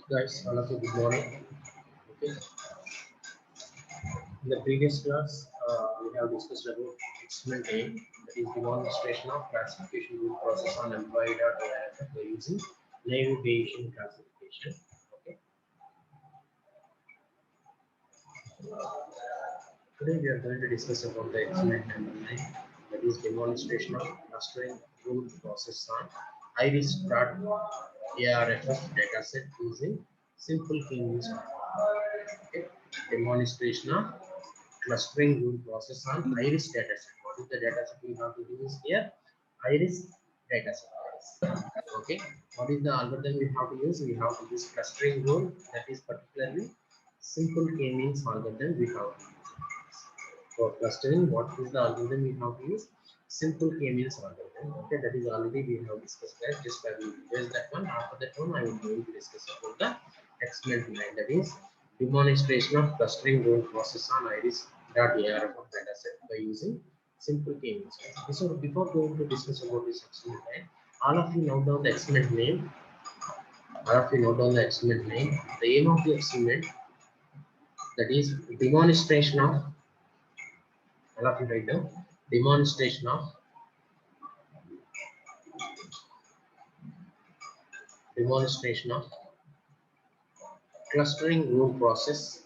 Guys, all of you, good morning. Okay. In the previous class, we have discussed about experiment A, that is demonstration of classification group process on employee data by using navigation classification. Okay. Today we are going to discuss about the experiment number 9, that is demonstration of clustering rule process on iris.arff dataset using simple k-means. Okay. Demonstration of clustering rule process on iris dataset. What is the dataset we have to use here? Iris dataset. Okay. What is the algorithm we have to use? We have to use clustering rule, that is particularly simple k-means algorithm we have to use. For clustering, what is the algorithm we have to use? Simple k-means algorithm. Okay, that is already we have discussed that. Just I will erase that one. After that one, I will going to discuss about the experiment 9, that is demonstration of clustering rule process on iris.arf dataset by using simple k-means. So before going to discuss about this experiment 9, all of you note down the experiment name. All of you note down the experiment name. The aim of the experiment, that is demonstration of, all of you write down, demonstration of clustering rule process,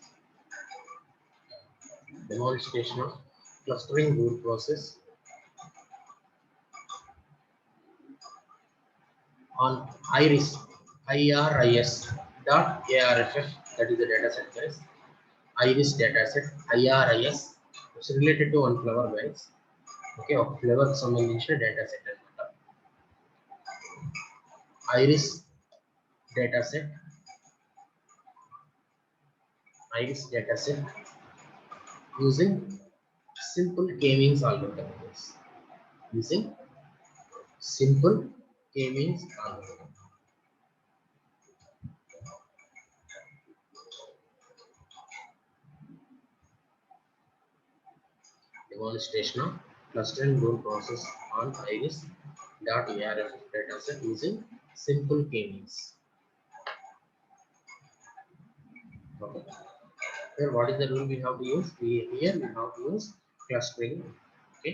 demonstration of clustering rule process on iris iris dot arff, that is the data set, guys. Iris dataset iris, it's related to one flower, guys. Okay, ఒక flavour సంబంధించిన data set అన్నమాట. iris dataset using simple k-means algorithm, guys. Using simple k-means algorithm. Demonstration of clustering rule process on iris.arff dataset using simple k-means. Okay. Here, what is the rule we have to use? Here we have to use clustering. Okay.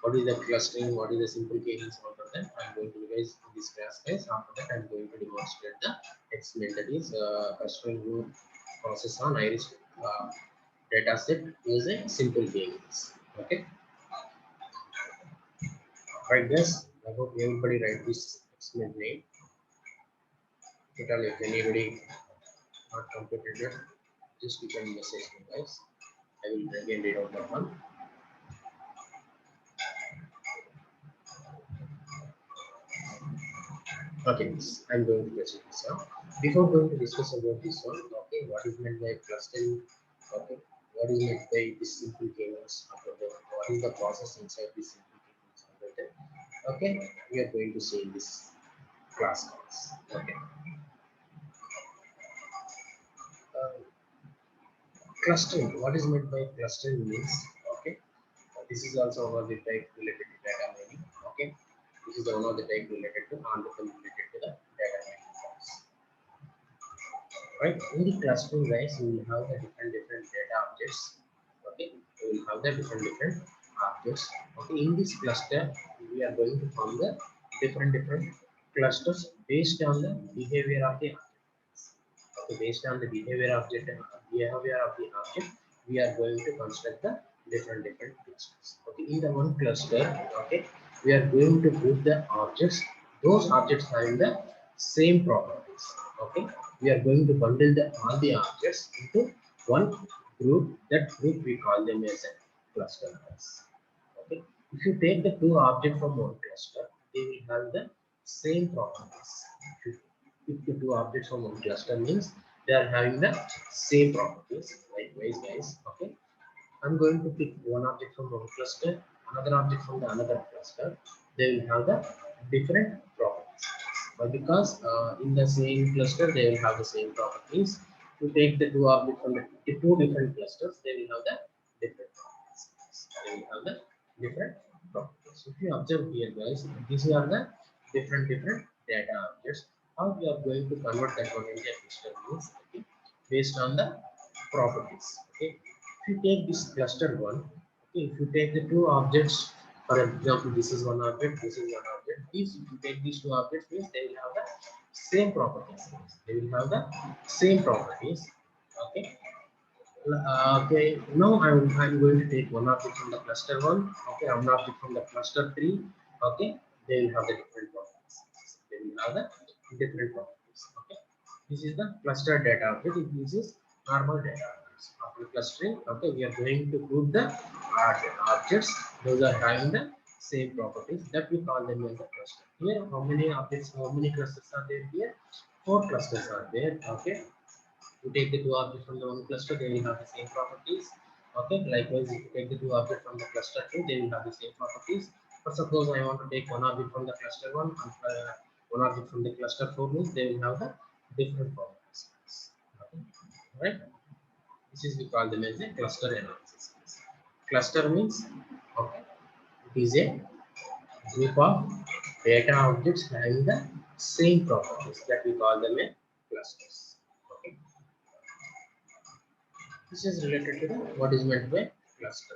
What is the clustering? What is the simple k-means? After that, I'm going to revise this class, guys. After that, I'm going to demonstrate the experiment, that is clustering rule process on iris dataset using simple k-means. Okay. Right, guys. I hope everybody write this experiment name. Total, if anybody not completed it, just you can message me, guys. I will again read out that one. Okay, I'm going to discuss this one. Before going to discuss about this one, okay, what is meant by clustering? Okay, what is meant by this simple k-means algorithm? What is the process inside this simple k-means algorithm? Okay, we are going to see in this class, guys. Okay. Uh, Clustering. What is meant by clustering means? Okay, this is also one of the type related to data mining. Okay, this is the one of the type related to algorithm related to the data mining forms. Right, in the clustering, guys, we will have the different data objects. Okay, we will have the different objects. Okay, in this cluster we are going to form the different clusters based on the behavior of the object. Okay, based on the behavior of the object, we are going to construct the different clusters. Okay, in the one cluster, okay, we are going to group the objects, those objects having the same properties. Okay, we are going to bundle all the objects into one group. That group we call them as a cluster. Okay, if you take the two objects from one cluster, they will have the same properties. If the two objects from one cluster means they are having the same properties. Likewise, guys. Okay, I'm going to pick one object from one cluster, another object from the another cluster. They will have the different properties. But because in the same cluster they will have the same properties, to take the two objects from the two different clusters, they will have the different properties. They will have the different properties. If you observe here, guys, these are the different data objects. How we are going to convert that one into a cluster means, okay, based on the properties. Okay, if you take this cluster one, okay, if you take the two objects, for example, this is one object, this is one object. These, if you take these two objects, means they will have the same properties. They will have the same properties. Okay. Okay, now I'm going to take one object from the cluster one. Okay, one object from the cluster three. Okay, they will have the different properties. They will have the different properties. Okay, this is the cluster data object. It uses normal data objects. After clustering, okay, we are going to group the objects. Those are having the same properties that we call them as a cluster. Here, how many objects? How many clusters are there here? Four clusters are there. Okay, you take the two objects from the one cluster, they will have the same properties. Okay, likewise, if you take the two objects from the cluster two, they will have the same properties. But suppose I want to take one object from the cluster one and one object from the cluster four, means they will have the different properties. Okay, right? This is we call them as a cluster analysis. Cluster means, okay, it is a group of data objects having the same properties that we call them a clusters. Okay. This is related to the what is meant by cluster.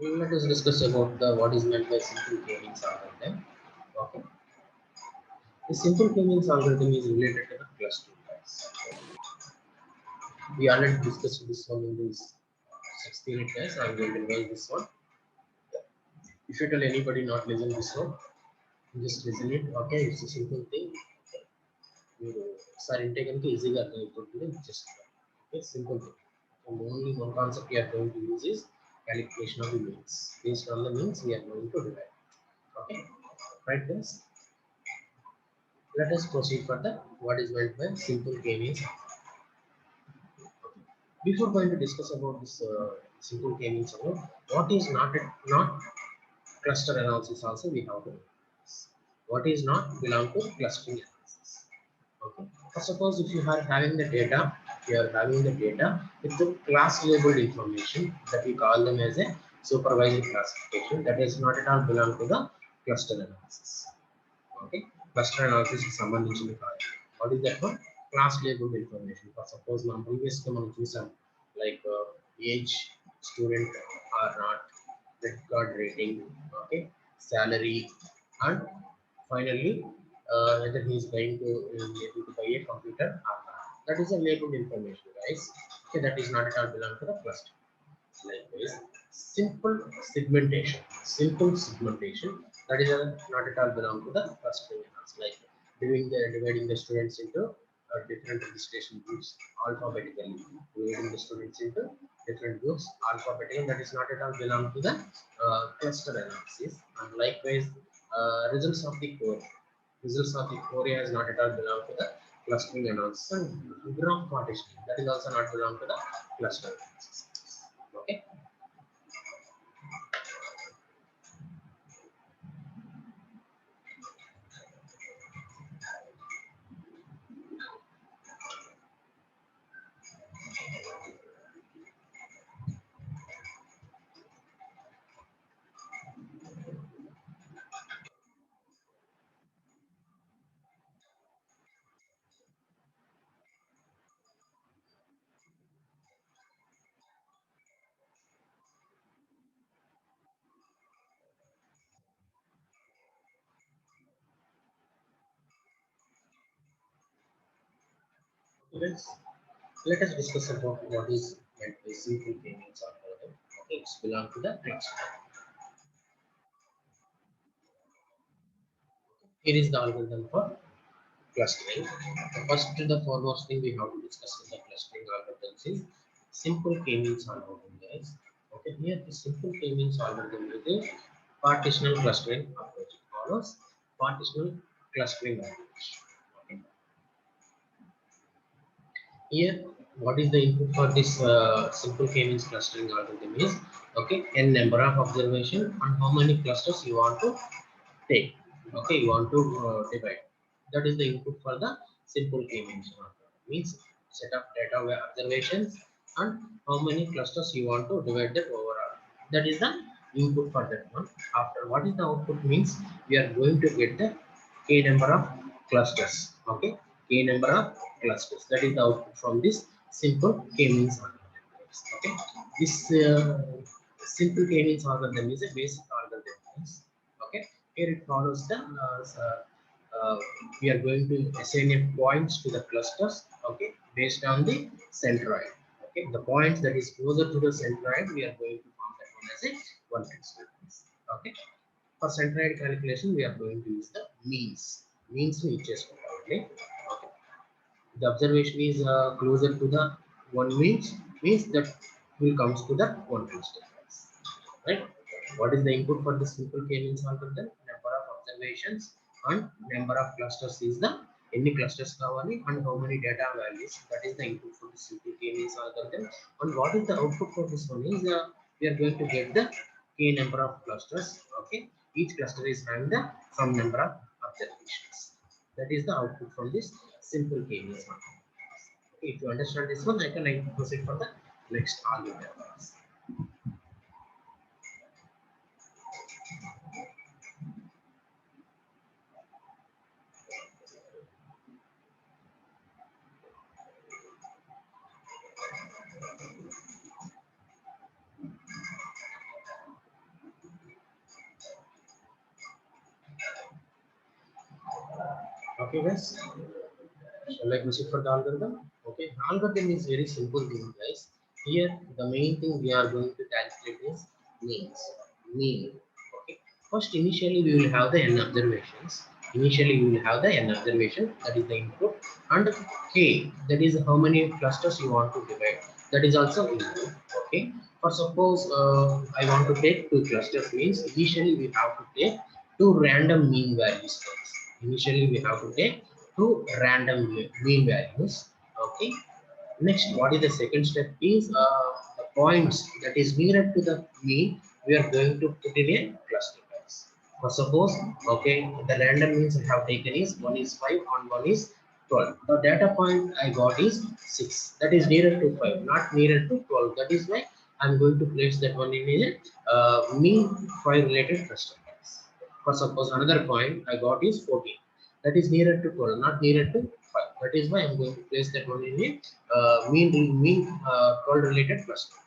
Let us discuss about the what is meant by simple k-means algorithm. Okay, the simple k-means algorithm is related to the clustering types. We already discussed this one in this 16 class. I am going to revise this one. If you tell anybody not listen this one, just listen it. Okay, it's a simple thing. మీరు ఒకసారి ఇంటే కనుక ఈజీగా అర్థమైపోతుంది. Just okay, simple thing. And only one concept we are going to use is calculation of the means. Based on the means, we are going to derive. Okay, right, guys? Let us proceed further. What is meant by simple k-means? Before going to discuss about this simple k-means, what is not cluster analysis? Also, we have to what is not belong to clustering analysis. Okay. Suppose if you are having the data, you are having the data with the class labeled information that we call them as a supervised classification. That is not at all belong to the cluster analysis. Okay, cluster analysis is సంబంధించింది కాదు. What is that one? Class labeled information. For suppose మనం previous గా మనం చూసాం like age, student or not, credit card rating, okay, salary, and finally whether he is going to be able to buy a computer or not. That is a labeled information, guys. Okay, that is not at all belong to the cluster. Likewise, simple segmentation. Simple segmentation, that is not at all belong to the clustering analysis. Like dividing the students into different registration groups alphabetically. Dividing the students into different groups alphabetically. That is not at all belong to the cluster analysis. And likewise, results of the core. Results of the core is not at all belong to the clustering analysis. And graph partitioning, that is also not belong to the cluster analysis. Okay. Let us discuss about what is meant by simple k-means algorithm. Okay, it's belong to the next. Here is the algorithm for clustering. The first and the foremost thing we have to discuss in the clustering algorithms is simple k-means algorithm, guys. Okay, here the simple k-means algorithm is a partitional clustering approach. It follows partitional clustering approach. Okay. Here, what is the input for this simple k-means clustering algorithm is, okay, n number of observation and how many clusters you want to take. Okay, you want to divide. That is the input for the simple k-means algorithm. Means set of data observations and how many clusters you want to divide that overall. That is the input for that one. After what is the output means we are going to get the k number of clusters. Okay, k number of clusters. That is the output from this simple k means algorithm. Okay, this simple k means algorithm is a basic algorithm. Okay, here it follows the we are going to assign a points to the clusters, okay, based on the centroid. Okay, the points that is closer to the centroid we are going to form that one as a one cluster. Okay, for centroid calculation we are going to use the means we just okay. Okay, the observation is closer to the one means that will comes to the one cluster, right? What is the input for the simple k-means algorithm? Number of observations and number of clusters is the any clusters kavali and how many data values. That is the input for the simple k-means algorithm. And what is the output for this one is we are going to get the k number of clusters. Okay, each cluster is having the some number of observations. That is the output from this simple k-means algorithm. Okay, if you understand this one, I proceed for the next algorithm. Okay, guys. Shall I proceed for the algorithm? Okay, algorithm is very simple thing, guys. Here, the main thing we are going to calculate is means. Mean. Okay. First, initially we will have the n observations. Initially, we will have the n observation. That is the input, and k. That is how many clusters you want to divide. That is also input. Okay. For suppose I want to take two clusters means initially we have to take two random mean values. Initially, we have to take two random mean values. Okay. Next, what is the second step is the points that is nearer to the mean. We are going to put in a cluster. For suppose, okay, the random means I have taken is one is 5 and one is 12. The data point I got is 6. That is nearer to 5, not nearer to 12. That is why I'm going to place that one in a mean 5 related cluster. For suppose another point I got is 14. That is nearer to 12, not nearer to 5. That is why I'm going to place that one in a mean 12 related cluster.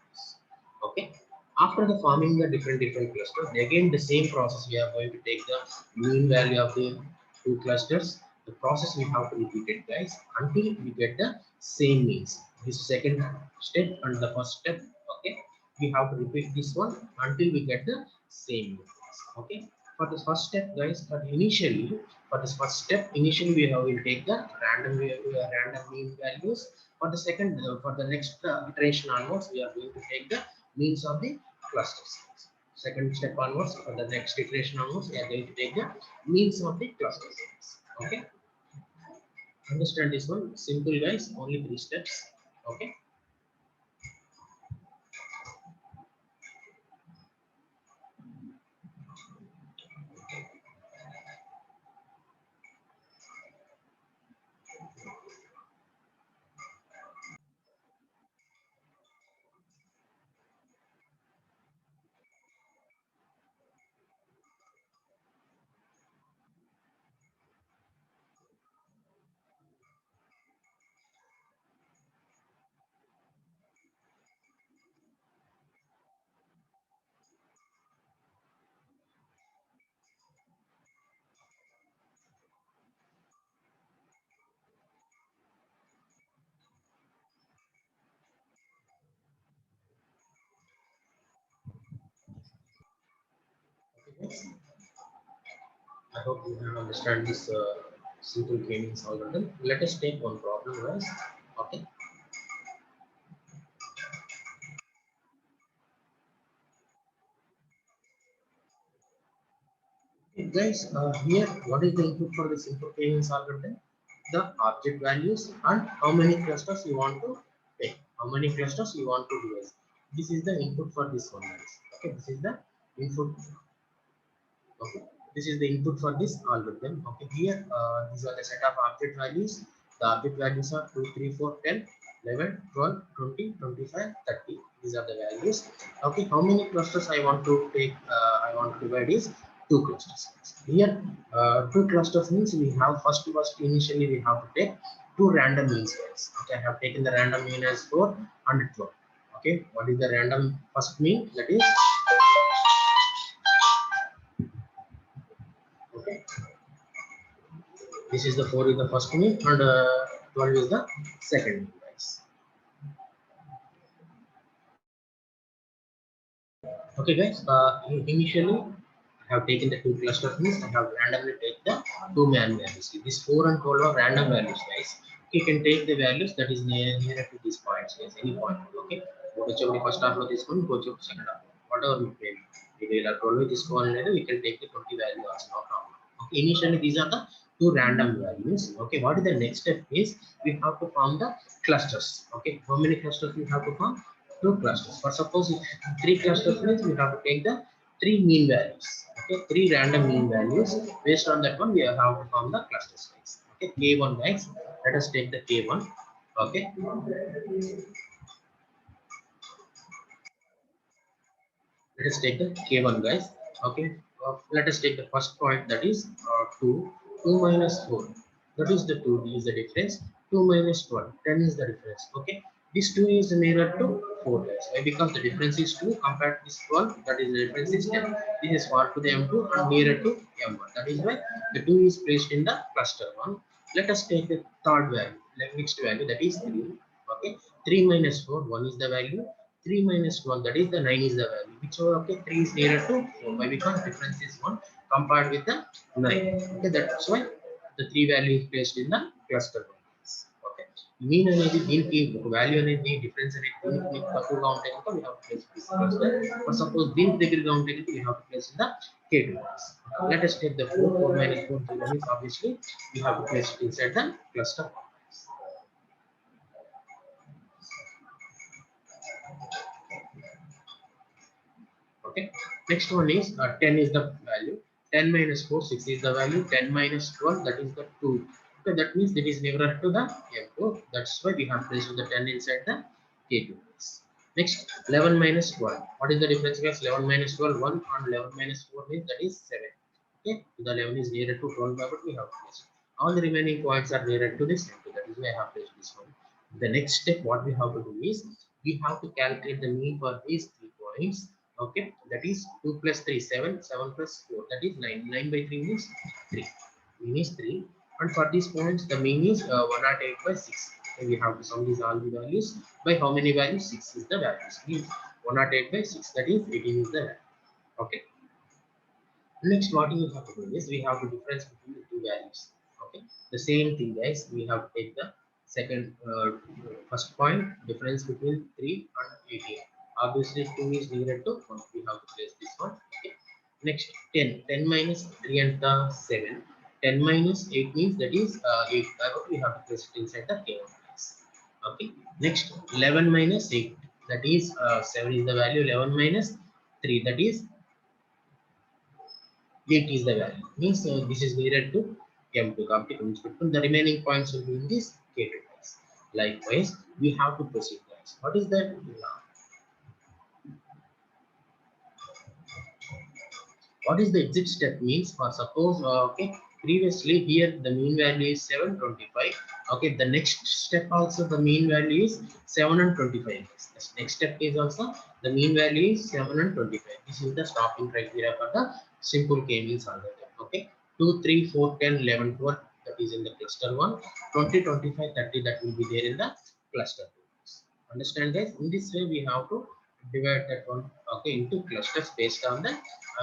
Okay. After the forming the different clusters, again the same process we are going to take the mean value of the two clusters. The process we have to repeat it, guys, until we get the same means. This second step and the first step. Okay, we have to repeat this one until we get the same means. Okay, for this first step, guys, for this first step, initially we will take the random mean values. For the second, for the next iteration onwards, we are going to take the means of the clusters. Second step onwards, for the next iteration onwards, we are going to take the means of the clusters. Okay, understand this one? Simple, guys. Only three steps. Okay. Okay, guys. I hope you have understand this simple gaming algorithm. Let us take one problem, guys. Okay. Okay, guys, here what is the input for the simple payments algorithm? The object values and how many clusters you want to take, how many clusters you want to do. This is the input for this one, guys. Okay, this is the input. Okay, this is the input for this algorithm. Okay, here these are the set of object values The object values are 2, 3, 4, 10, 11, 12, 20, 25, 30. These are the values. Okay, how many clusters I want to take? I want to divide is 2 clusters. Here, 2 clusters means we have first initially we have to take 2 random means. Okay, I have taken the random mean as 4 and 12. Okay, what is the random first mean? That is okay. This is the 4 is the first mean and 12 is the second mean, guys. Okay, guys. Initially, I have taken the 2 cluster means I have randomly take the 2 man values. This 4 and 12 are random values, guys. You can take the values that is nearer to these points, guys. Any point, okay. Whichever first half of this one, whichever second half, whatever you take. If you are 12 this one, you can take the 20 value also, no problem. Okay. Initially, these are the 2 random values. Okay. What is the next step is we have to form the clusters. Okay. How many clusters we have to form? 2 clusters. For suppose if 3 clusters means we have to take the 3 mean values. Okay, 3 random mean values. Based on that one, we have to form the cluster size. Okay, K1 guys. Let us take the K1. Okay, let us take the K1 guys. Okay, let us take the first point that is 2. 2 minus 4. That is the 2 is the difference. 2 minus 12. 10 is the difference. Okay, this 2 is nearer to 4 guys. Why? Because the difference is 2 compared to this 12. That is the difference is 10. This is far to the M2 and nearer to M1. That is why the 2 is placed in the cluster 1. Let us take the third value, like next value that is 3. Okay, 3 minus 4. 1 is the value. 3 minus 1, that is the 9 is the value. Which okay, 3 is nearer to 4. Why? Because difference is 1 compared with the 9. Okay, that's why the 3 value is placed in the cluster 1. Okay. Mean అనేది దీనికి ఒక value అనేది difference అనేది దీనికి తక్కువగా ఉంటే కనుక we have to place this cluster. Or suppose దీనికి దగ్గరగా ఉంటే కనుక we have to place in the K2. Let us take the 4. 4 minus 4 0 means obviously we have to place it inside the cluster 1. Okay, next one is 10 is the value. 10 minus 4 6 is the value. 10 minus 12 that is the 2. Okay, that means it is nearer to the M2. That's why we have placed the 10 inside the K2. Next 11 minus 12. What is the difference, guys? 11 minus 12 1 and 11 minus 4 means that is 7. Okay, the 11 is nearer to 12, but we have placed all the remaining points are nearer to this M2. That is why I have placed this one. The next step what we have to do is we have to calculate the mean for these 3 points. Okay, that is 2 plus 3 7, 7 plus 4 that is 9. 9 by 3 means 3. Mean is 3, and for these points the mean is 108 by 6. And we have to sum these all the values by how many values? 6 is the values. Means 108 by 6, that is 18 is the value. Okay, next what you have to do is we have to difference between the 2 values. Okay, the same thing guys, we have to take the second first point, difference between 3 and 18. Obviously 2 is nearer to 1, we have to place this one. Okay. Next 10. 10 minus 3 and the 7. 10 minus 8 means that is 8. We have to place it inside the K1. Okay, next 11 minus 8, that is 7 is the value. 11 minus 3, that is 8 is the value. Means this is nearer to M2. The remaining points will be in this K2. Likewise, we have to proceed, guys. What is that? What is the exit step means? For suppose okay, previously here the mean value is 725. Okay, the next step also the mean value is 725. The next step is also the mean value is 725. This is the stopping criteria for the simple k means algorithm. Okay, 2 3 4 10 11 12 that is in the cluster 1. 20 25 30 that will be there in the cluster 2. Understand, guys? In this way we have to divide that one, okay, into clusters based on the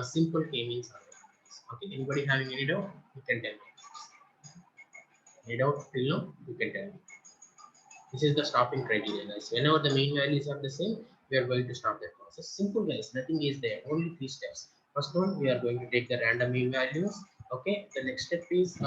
simple k means algorithm. Okay, anybody having any doubt, you can tell me. Any doubt till now, you can tell me. This is the stopping criteria, guys. Whenever the mean values are the same, we are going to stop that process. Simple, guys. Nothing is there. Only 3 steps. First one, we are going to take the random mean values. Okay, the next step is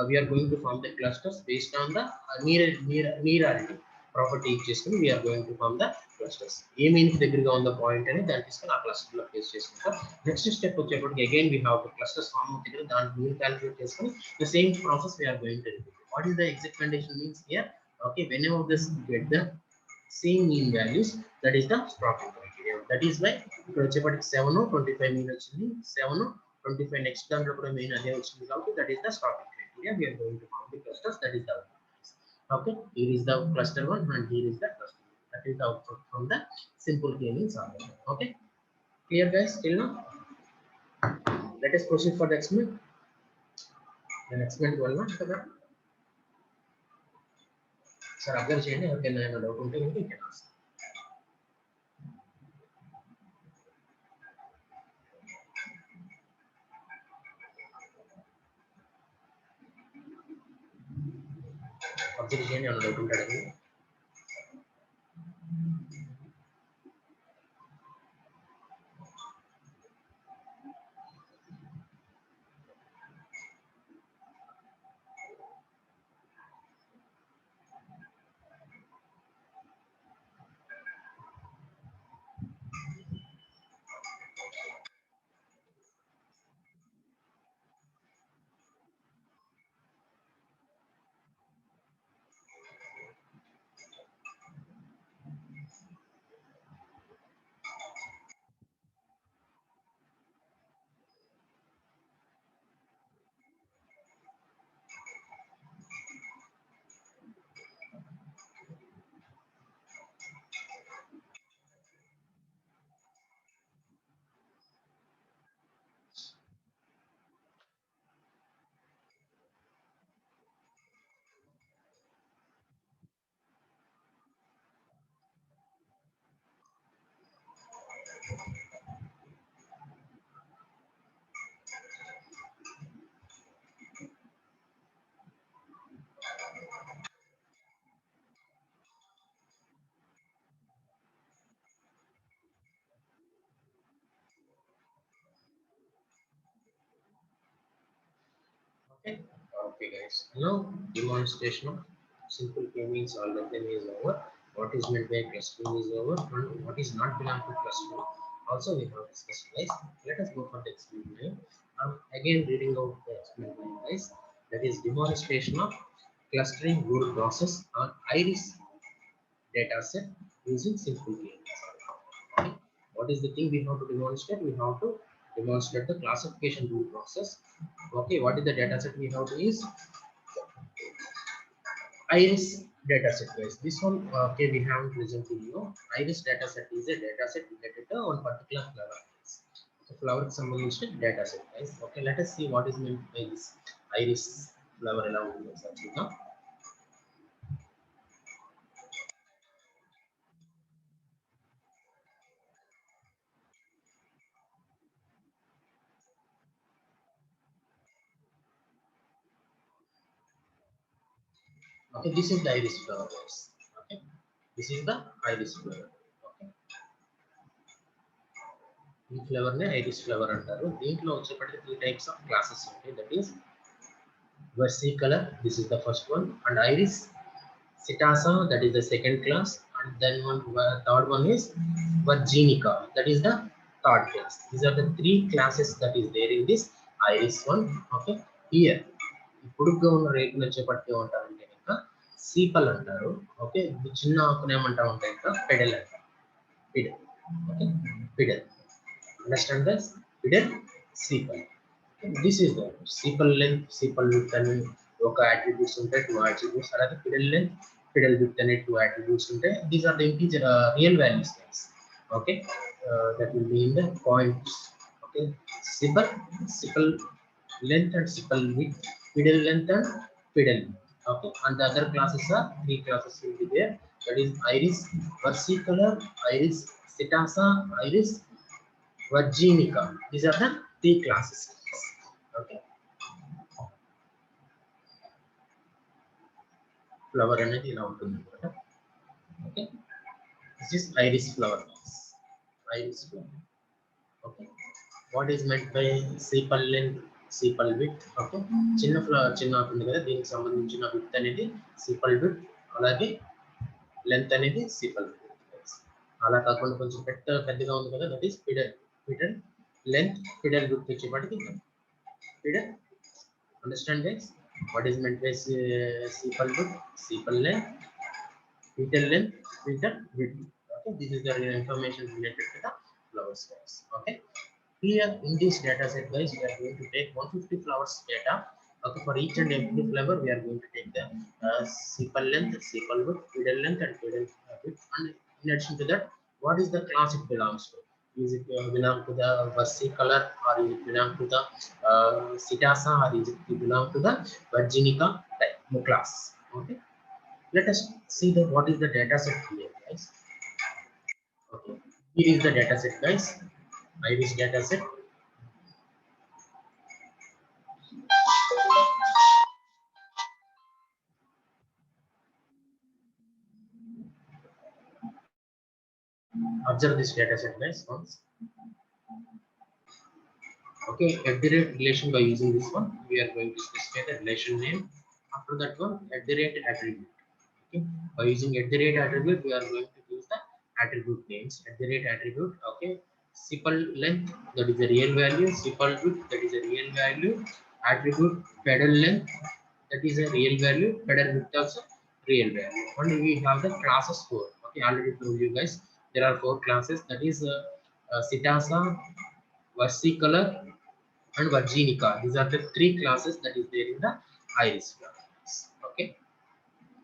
we are going to form the clusters based on the nearity property చేసుకుని we are going to form the clusters. A mean కి దగ్గరగా ఉన్న point అని దాన్ని తీసుకొని ఆ cluster లో place చేసుకుంటాం. నెక్స్ట్ స్టెప్ వచ్చేటప్పటికి again we have to clusters form అవుతుంది కదా, దాని మీన్ క్యాలిక్యులేట్ చేసుకొని the same process we are going to repeat. What is the exact condition means here? Okay, whenever this get the same mean values, that is the stopping criteria. That is why ఇక్కడ వచ్చేపటికి 7 25 mean వచ్చింది, 7 25 next term లో కూడా mean అదే వచ్చింది కాబట్టి that is the stopping criteria. We are going to form the clusters. That is the output. Okay, here is the cluster 1 and here is the cluster 2. That is the output from the simple k-means algorithm. Okay, clear guys till now? Let us proceed for the experiment. The experiment వల్ల కదా sir observe చేయండి, ఎవరికైనా ఏమైనా doubt ఉంటే మీకు ఇక్కడ observe చేయండి, ఏమైనా డౌట్ ఉంటాడని. Okay, okay guys. Now demonstration of simple k-means algorithm is over. What is meant by clustering is over, and what is not belong to clustering also we have discussed guys. Let us go for the experiment. I'm again reading out the experiment guys. That is demonstration of clustering rule process on iris dataset using simple k-means. Okay. What is the thing we have to demonstrate? We have to demonstrate the classification rule process. Okay, what is the data set we have to use? Iris dataset guys. This one okay, we have present to you. Iris dataset is a dataset related to one particular flower. So flower సంబంధించిన dataset guys. Okay, let us see what is meant by this iris flower ఎలా ఉంటుందో sir చూద్దాం. Okay, this is the iris flower guys. Okay, this is the iris flower. Okay, ఈ flower ని iris flower అంటారు. దీంట్లో వచ్చేప్పటికి 3 types of classes ఉంటాయి. That is versicolor, this is the first one, and iris psittacea, that is the second class, and then third one is virginica, that is the third class. These are the 3 classes that is there in this iris one. Okay, here పొడుగ్గా ఉన్న రేకులు వచ్చేప్పటికి ఏమంటారంటే కనుక సీపల్ అంటారు. Okay, చిన్న ఆకులు ఏమంటా ఉంటాయి కనుక పెడల్ అంటారు. Petal. Okay, petal. Understand guys? Petal, sepal. This is the sepal length, sepal width and ఒక attributes ఉంటాయి, 2 attributes. అలాగే pedal length, pedal width అనే 2 attributes ఉంటాయి. These are the integer real values guys. Okay, that will be in the points. Okay, sepal, sepal length and sepal width, pedal length and pedal width. Okay, and the other classes are 3 classes will be there. That is iris versicolor, iris psittacea, iris virginica. These are the 3 classes. Okay, flower అనేది ఇలా ఉంటుంది అన్నమాట. Okay, this is iris flower. Iris flower. Okay, what is meant by sepal length, sepal width. Okay, చిన్న flower చిన్న ఉంటుంది కదా, దీనికి సంబంధించిన విడ్త్ అనేది సీపల్ విడ్త్, అలాగే లెంత్ అనేది సీపల్ విడ్త్. అలా కాకుండా కొంచెం పెద్దగా ఉంది కదా, that is petal. Petal length, petal width వచ్చేప్పటికి petal. Understand guys? What is meant by sepal width, sepal length, petal length, petal width. Okay, this is the information related to the flower size. Okay, here in this data set, guys, we are going to take 150 flowers data. Okay, for each and every flower, we are going to take the sepal length, sepal width, pedal length, and pedal width. And in addition to that, what is the class it belongs to? Is it belong to the versicolor, or is it belong to the Psittacia, or is it belong to the Virginica type class? Okay, let us see the what is the data set here, guys. Okay, here is the data set, guys. Iris data set. Observe this data set, guys, once. Okay, at the rate relation, by using this one, we are going to specify the relation name. After that one, at the rate attribute. Okay, by using at the rate attribute, we are going to use the attribute names. At the rate attribute, okay, sepal length, that is a real value, sepal width, that is a real value, attribute pedal length, that is a real value, pedal width also real value. And we have the classes for. Okay, already told you guys, there are 4 classes, that is Psittacia, versicolor, and Virginica. These are the 3 classes that is there in the iris flowers. Okay,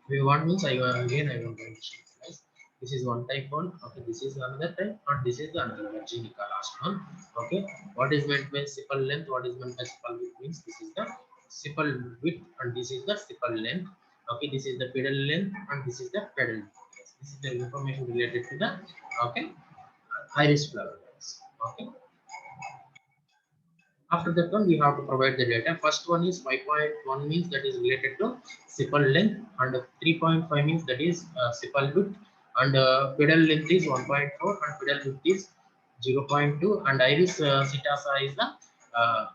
we want means again I want to mention, guys. This is one type one. Okay, this is another type, and this is the another Virginica last one. Okay, what is meant by sepal length? What is meant by sepal width? Means this is the sepal width, and this is the sepal length. Okay, this is the pedal length, and this is the pedal width. Yes, this is the information related to the okay iris flower. Okay. After that one, we have to provide the data. First one is 5.1 means that is related to sepal length, and 3.5 means that is sepal width, and pedal length is 1.4, and pedal width is 0.2, and iris Psittacia is the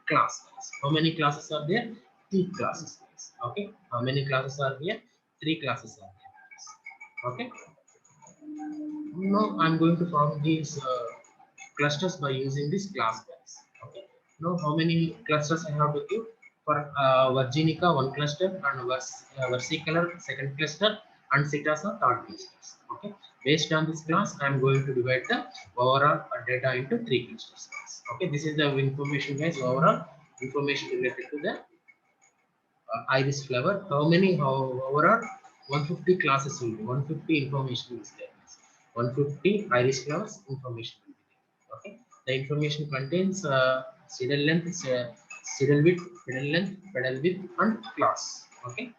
class. How many classes are there? 3 classes. Okay. How many classes are here? 3 classes are there. Okay. Now I'm going to form these clusters by using this class, guys. Okay. Now how many clusters I have to give? For Virginica, 1 cluster, and versicolor, 2nd cluster, and Psittacia, 3rd cluster. Okay. Based on this class, I am going to divide the overall data into 3 clusters. Okay. This is the information, guys. Overall information related to the iris flower. How overall 150 classes will be 150 information is there. 150 iris flowers information will be there. Okay, the information contains sedal length, sedal width, pedal length, pedal width, and class. Okay.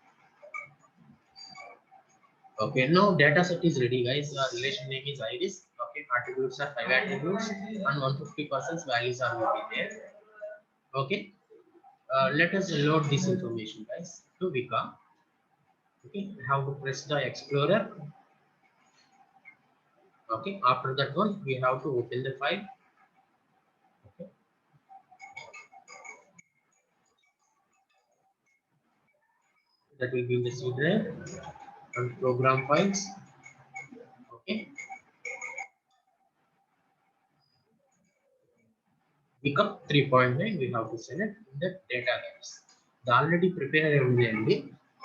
Okay, now data set is ready, guys. Relation name is iris. Okay, attributes are 5 attributes, and 150% values are will be there. Okay, let us load this information, guys, to Weka. Okay, we have to press the explorer. Okay, after that one, we have to open the file. Okay, that will be in the C drive and program files. Okay, become 3.9, we have to select in the database. The already prepared ఉంది.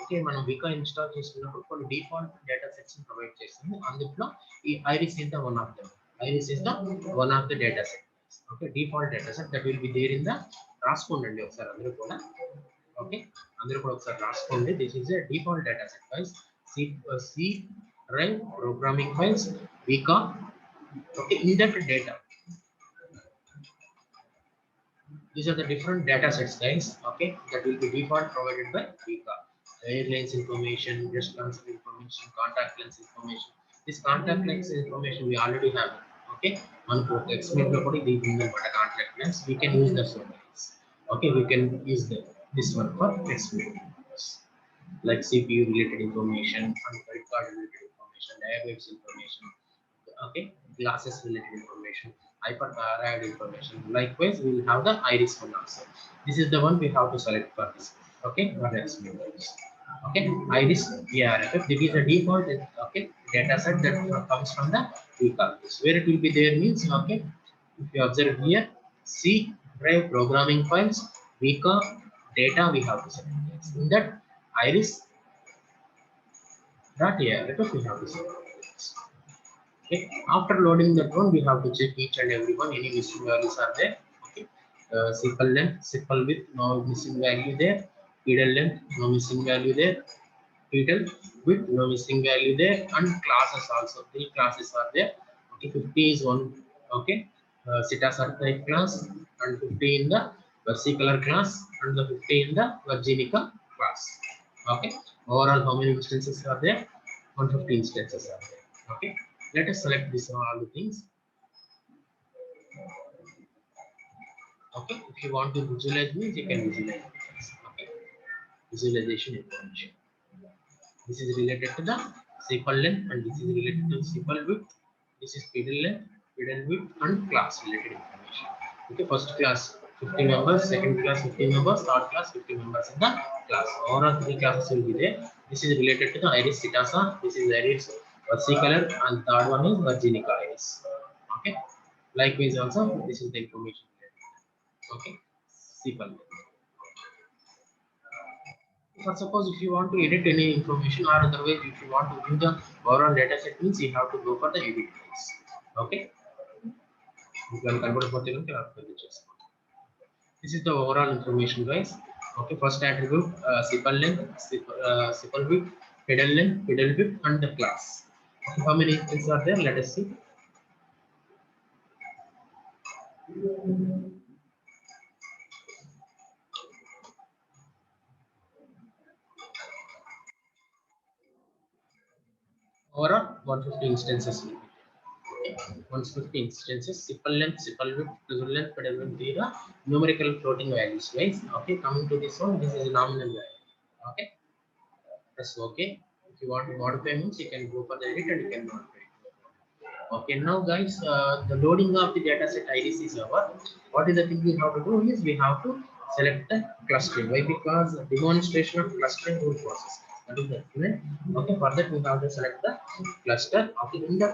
Okay, మనం వికా install చేసుకున్నప్పుడు కొన్ని default data sets provide చేస్తుంది. అందులో ఈ iris is the one of them. Iris is the one of the data set. Okay, default data set that will be there in the రాసుకోండి ఒకసారి అందరూ కూడా. ఓకే, అందరూ కూడా ఒకసారి రాసుకోండి. This is a default data set, guys. C drive programming files వికా. Okay, in that data these are the different data sets, guys. Okay, that will be default provided by Weka. Airlines information, restaurants information, contact lens information. This contact lens information we already have. Okay, on explain the contact lens we can use the one. Okay, we can use this one for explain, like CPU related information, credit card related information, airwaves information. Okay, glasses related information, hyperthyroid information. Likewise, we will have the iris one also. This is the one we have to select for this. Okay, for explain this. Okay, iris ERFF. This is the default okay data set that comes from the Weka. Where it will be there means, okay, if you observe here, C drive programming files, Weka data we have to select. In that iris dot array we have to select. Okay. After loading the drone, we have to check each and every one. Any missing values are there? Okay. Simple length, simple width, no missing value there. Pedal length, no missing value there. Pedal width, no missing value there. And classes also. 3 classes are there. Okay. 50 is one. Okay. Citasar type class and 50 in the versicolor class and the 50 in the Virginica class. Okay. Overall, how many instances are there? 150 instances are there. Okay. Let us select this all the things. Okay. If you want to visualize means you can visualize. Okay. Visualization information. This is related to the sepal length and this is related to sepal width. This is pedal length, pedal width and class related information. Okay. First class 50 members, second class 50 members, third class 50 members in the class. Overall 3 classes will be there. This is related to the iris cetasa. This is iris versicolor and third one is Virginica iris. Okay. Likewise also this is the information. Okay. Sepal. For suppose if you want to edit any information or otherwise if you want to view the overall data set means you have to go for the edit phase. Okay. This is the overall information, guys. Okay. First attribute sepal length, sepal width, pedal length, pedal width, and the class. Okay, how many things are there? Let us see. Overall 150 instances. 150 instances, sepal length, sepal width, pedal length, pedal width, these are numerical floating values, guys. Okay, coming to this one, this is nominal value. Okay, that's okay. If you want to modify means you can go for the edit and you can modify. Okay, now guys, the loading of the data set IDs is over. What is the thing we have to do is we have to select the clustering. Why? Because demonstration of clustering rule process. That is the element. Okay, for that we have to select the cluster. Okay, in the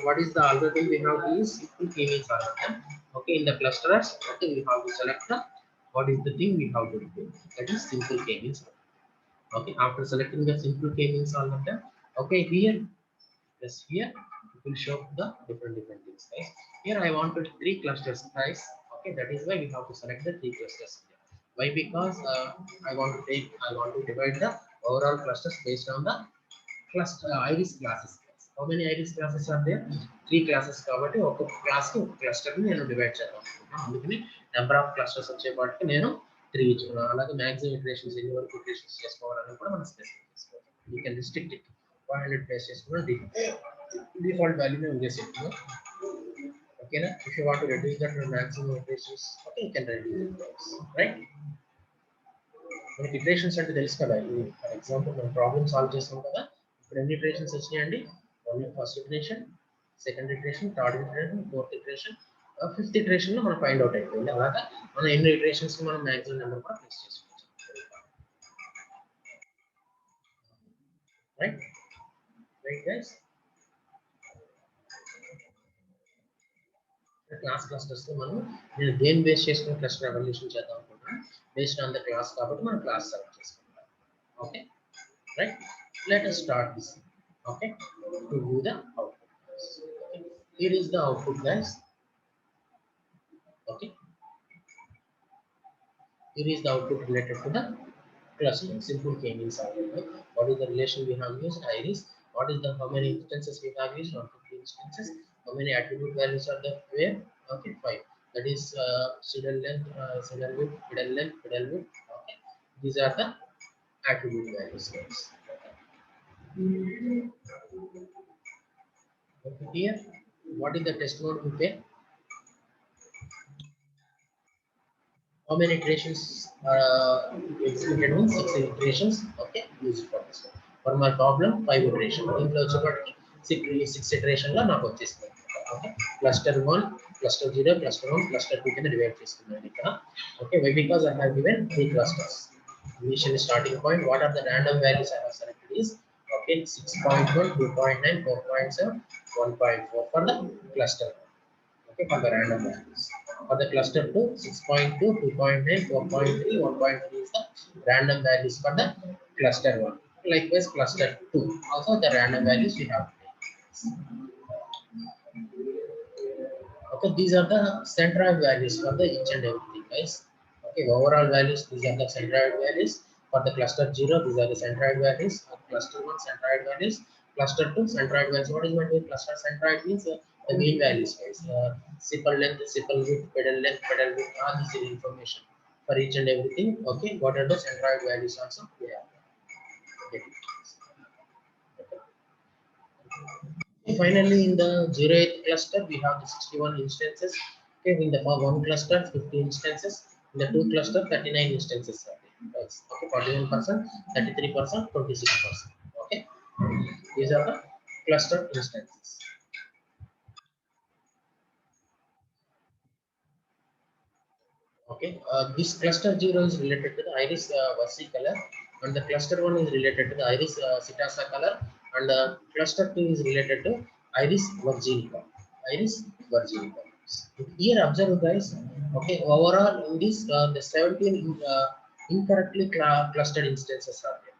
what is the algorithm we have to use? Simple k-means algorithm. Okay, in the clusters, okay, we have to select the what is the thing we have to do. That is simple k-means. Okay, after selecting the simple k-means algorithm, okay, here, yes, here it will show the different things, guys. Here I wanted 3 clusters, guys. Okay, that is why we have to select the 3 clusters here. Why? Because I want to divide the overall clusters based on the cluster iris classes. How many iris classes are there? 3 classes కాబట్టి ఒక class కి ఒక cluster ని నేను divide చేద్దాం అనుకుంటున్నాను. అందుకని number of clusters వచ్చేపాటికి నేను 3 ఇచ్చుకున్నాను. అలాగే మాక్సిమం ఇటరేషన్స్ ఎన్ని వరకు ఇటరేషన్స్ చేసుకోవాలని కూడా మనం స్పెసిఫై చేసుకోవాలి. You can restrict it 500 place చేసుకున్నాను. డిఫాల్ట్ వాల్యూ మేము చేసేట్టున్నాం. ఓకేనా? If you want to reduce that maximum iterations, okay, you can reduce it, right? మనకి ఇటరేషన్స్ అంటే తెలుసు కదా. ఫర్ ఎగ్జాంపుల్ మనం ప్రాబ్లమ్ సాల్వ్ చేస్తాం కదా. ఇప్పుడు ఎన్ని ఇటరేషన్స్ వచ్చినాయండి? First iteration, second iteration, third iteration, fourth iteration, fifth iteration లో మనం ఫైండ్ అవుట్ అయిపోయింది. అలాగా మనం ఎన్ని ఇటరేషన్స్ మనం మాక్సిమం నెంబర్ కూడా ప్లేస్ చేసుకోవచ్చు. Right right guys. Class clusters లో మనం నేను దేని బేస్ చేసుకుని క్లస్టర్ ఎవల్యూషన్ చేద్దాం అనుకుంటున్నాను. బేస్డ్ ఆన్ ద క్లాస్ కాబట్టి మనం క్లాస్ సెలెక్ట్ చేసుకుంటాం. Okay, right. Let us start this. Okay, to do the output. Okay. Here is the output, guys. Okay, here is the output related to the clustering. Simple k-means algorithm. What is the relation we have used? Iris. What is the how many instances we have used? 150 instances. How many attribute values are there? Where? Okay, 5. That is pedal length, pedal width, pedal length, pedal width. Okay, these are the attribute values, guys. Okay, here, what is the test mode we pay? How many iterations executed on 6 iterations? Okay, use it for this one. For my problem, 5 iterations. ఇంట్లో వచ్చేప్పటికి 6 iteration లో నాకు వచ్చేస్తుంది. Okay, cluster 1, cluster 0, cluster 1, cluster 2 కింద divide చేసుకున్నాను ఇక్కడ. Okay, why? Because I have given 3 clusters. Initial starting point, what are the random values I have selected is, okay, 6.1, 2.9, 4.7, 1.4 for the cluster. Okay, for the random values. For the cluster 2, 6.2, 2.9, 4.3, 1.3 is the random values for the cluster 1. Likewise, cluster 2. Also, the random values we have to take. Okay, these are the centroid values for the each and everything, guys. Okay, overall values, these are the centroid values. For the cluster 0, these are the centroid values. For cluster 1, centroid values. Cluster 2, centroid values. What is meant by cluster centroid means the mean values, guys. Sepal length, sepal width, pedal width, all these are information for each and everything. Okay, what are the centroid values also? Yeah. Okay. Finally, in the 0th cluster, we have the 61 instances. Okay, in the one cluster, 50 instances. In the two cluster, 39 instances are there. Yes. Okay, 41%, 33%, 26%. Okay, these are the cluster instances. Okay, this cluster 0 is related to the iris versicolor, and the cluster 1 is related to the iris psittacea color, and cluster 2 is related to iris virginica. Iris virginica. Here, observe, guys. Okay, overall in this, the 17 incorrectly clustered instances are there.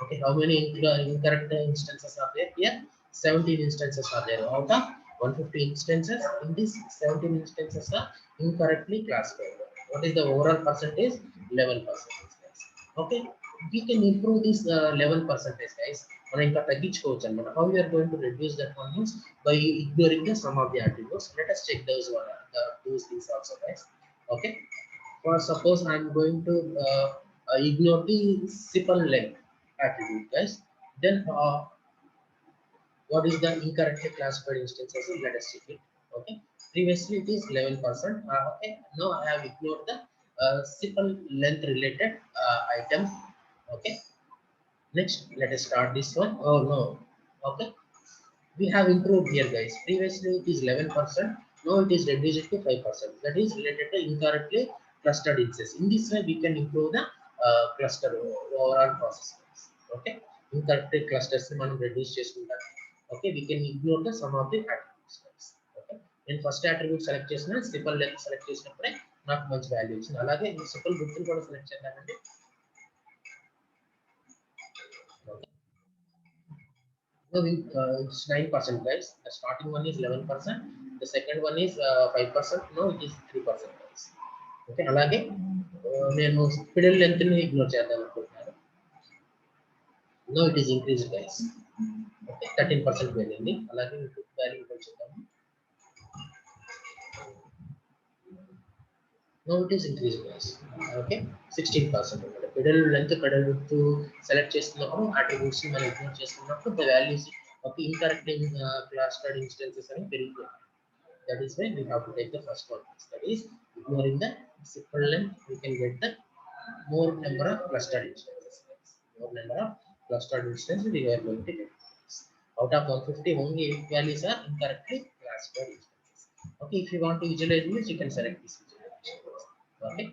Okay, how many incorrect instances are there? Here, 17 instances are there. Out of 150 instances, in this 17 instances are incorrectly classified. What is the overall percentage? 11%, guys. Okay, we can improve this 11%, guys. మనం ఇంకా తగ్గించుకోవచ్చు అన్నమాట. How we are going to reduce that one means by ignoring the sum of the attributes. Let us check those things also, guys. Okay, for suppose I'm going to ignore the sepal length attribute, guys. Then what is the incorrectly classified instances? Let us check it. Okay, previously it is 11%. Okay, now I have ignored the sepal length related item. Okay, next let us start this one. Oh no. Okay, we have improved here, guys. Previously it is 11%. Now it is reduced to 5%. That is related to incorrectly clustered instances. In this way we can improve the cluster overall process, guys. Okay, incorrectly clusters మనం reduce చేసుకుంటాం. Okay, we can ignore the sum of the attributes, guys. Okay, నేను first attribute select చేసిన సిపల్ length select చేసినప్పుడే నాకు మంచి value వచ్చింది. అలాగే ఈ సిపల్ విడ్త్ కూడా సెలెక్ట్ చేద్దామండి. No, it's 9%, guys. The starting one is 11%. The second one is 5%. No, it is 3%, guys. Okay, అలాగే నేను పిడల్ లెంత్ ని ఇగ్నోర్ చేద్దాం అనుకుంటున్నాను. No, it is increased, guys. Okay, 13% వెళ్ళింది. అలాగే వాల్యూ కూడా చూద్దాము. No, it is increased, guys. Okay, 16%. Pedal length, pedal width select చేస్తున్నప్పుడు attributes ని మనం ఇగ్నోర్ చేస్తున్నప్పుడు the values of the incorrect clustered instances అని పెరుగుతాయి. That is why we have to take the first one. That is ignoring the sepal length, we can get the more number of clustered instances. More number of clustered instances we are going to get. Out of 150, only 8 values are incorrectly classified instances. Okay, if you want to visualize this, you can select this visualization. Okay,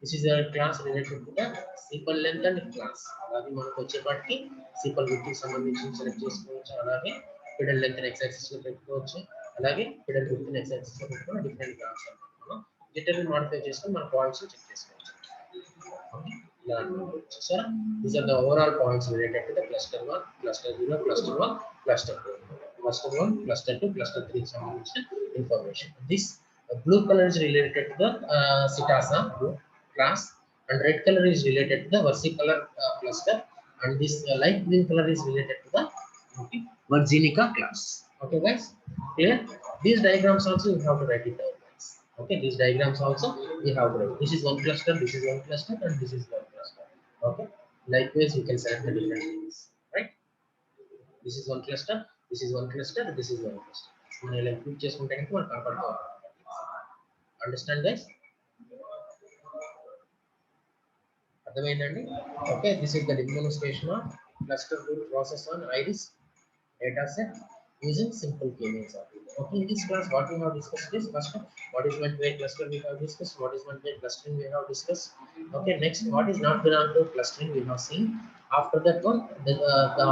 this is a class related to the sepal length and class. అలాగే మనకు వచ్చేపాటికి sepal width కి సంబంధించి select చేసుకోవచ్చు. అలాగే pedal length ని x axis లో పెట్టుకోవచ్చు. అలాగే pedal width ని x axis లో పెట్టుకొని డిఫరెంట్ గ్రాఫ్స్ అన్నమాట మనం డిటర్మిన్ మాడిఫై చేసుకొని మన పాయింట్స్ చెక్ చేసుకోవచ్చు. ఓకే, ఇలా చూసారా? These are the overall points related to the cluster 1, cluster 0, cluster 1, cluster 2. Cluster 1, cluster 2, cluster 3 కి సంబంధించిన information. This blue color is related to the psittacea class, and red color is related to the versicolor cluster, and this light green color is related to the virginica class. Okay, guys, clear? These diagrams also you have to write it down, guys. Okay, these diagrams also you have to write. This is one cluster, this is one cluster, and this is one cluster. Okay, likewise you can select the different things, right? This is one cluster, this is one cluster, this is one cluster. మనం ఇలా click చేసుకుంటే కనుక మనకు కనపడుతుంది. Understand, guys? అర్థమైందండి? Okay, this is the demonstration of cluster root process on iris dataset using simple k-means algorithm. Okay, in this class what we have discussed is first what is meant by cluster we have discussed, what is meant by clustering we have discussed. Okay, next what is not belong to clustering we have seen. After that one, the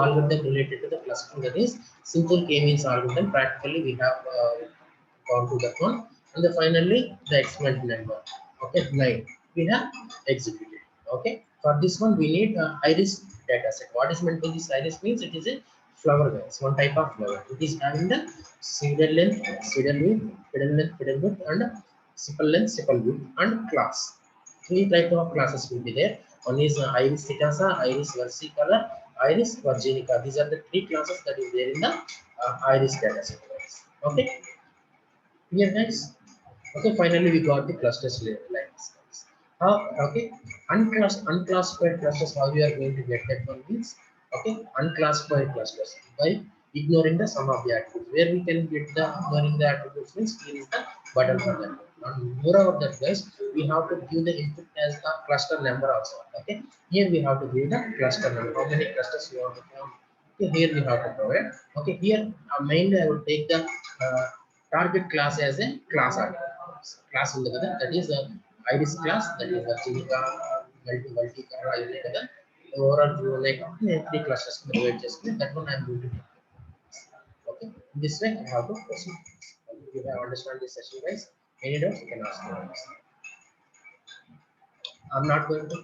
algorithm related to the clustering, that is simple k-means algorithm. Practically we have gone to that one, and then finally the exponent number. Okay, 9 we have executed. Okay, for this one we need iris data set. What is meant by this iris means it is a flower guys, one type of flower. It is having the seeded width, fiddle width, and sepal length, sepal width, and class. Three type of classes will be there. One is iris thecasa, iris versicolor, iris virginica. These are the three classes that is there in the iris data set. Guys. Okay, here guys. Okay, finally we got the clusters like this. Guys. Okay, unclassified clusters. How we are going to get that one means okay, unclassified clusters by ignoring the sum of the attributes. Where we can get the ignoring the attributes means here is the button for that. And moreover that guys, we have to give the input as the cluster number also. Okay, here we have to give the cluster number. How many clusters you want to count? Okay, here we have to provide. Okay, here mainly I will take the target class as a class array. Class ఉంది కదా, that is the iris class, that is the చిలుక multi ఇది కదా, overall like three clusters divide చేసుకుని that one I am going to do. Okay, this way I have to proceed. Okay, you have understand this session guys. Any doubts you can ask me. I'm not going to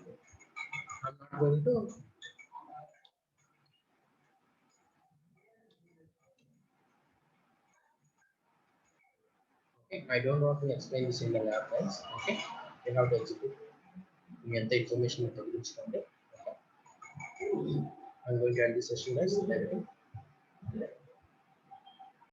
I'm not going to okay, I don't want to explain this in the lab guys. Okay, you have to execute మీ ఎంత information తగ్గించుకోండి. I'm going to end this session guys. Thank you.